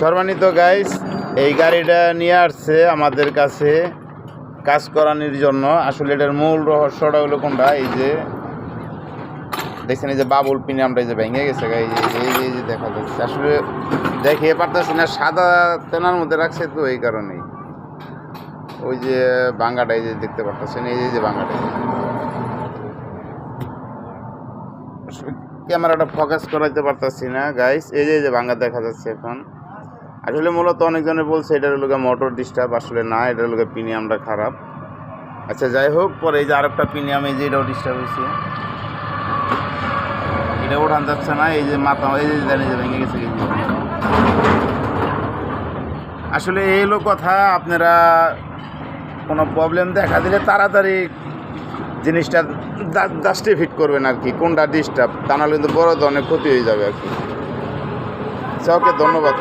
সম্মানিত গাইস, এই গাড়িটা নিয়ে আসছে আমাদের কাছে কাজ করানোর জন্য। আসলে এটার মূল রহস্যটা হলো কোনটা, এই যে দেখছেন এই যে বাবুল পিনিয়ামটা এই যে ভেঙে গেছে, এই যে দেখা যাচ্ছে। আসলে দেখিয়ে পারতেছি না, সাদা তেনার মধ্যে রাখছে তো এই কারণেই। ওই যে ভাঙাটা এই যে দেখতে পারতেছেন, এই যে ভাঙাটা, ক্যামেরাটা ফোকাস করাইতে পারতেছি না গাইস। এই যে ভাঙা দেখা যাচ্ছে এখন। আসলে মূলত অনেকজনে বলছে এটার লোকে মোটর ডিস্টার্ব, আসলে না, এটার লোকে প্রিমিয়ামটা খারাপ। আচ্ছা যাই হোক, পরে এই যে আরেকটা প্রিমিয়াম, এই যে এটাও ডিস্টার্ব হয়েছে, এটা ওঠান যাচ্ছে না। এই যে মাথা, এই যে ভেঙে গেছে। আসলে এই হলো কথা, আপনারা কোনো প্রবলেম দেখা দিলে তাড়াতাড়ি জিনিসটা জাস্টিফিট করবেন আর কি, কোনটা ডিস্টার্ব, তা নাহলে কিন্তু বড় ধরনের ক্ষতি হয়ে যাবে আর কি। ওকে, ধন্যবাদ।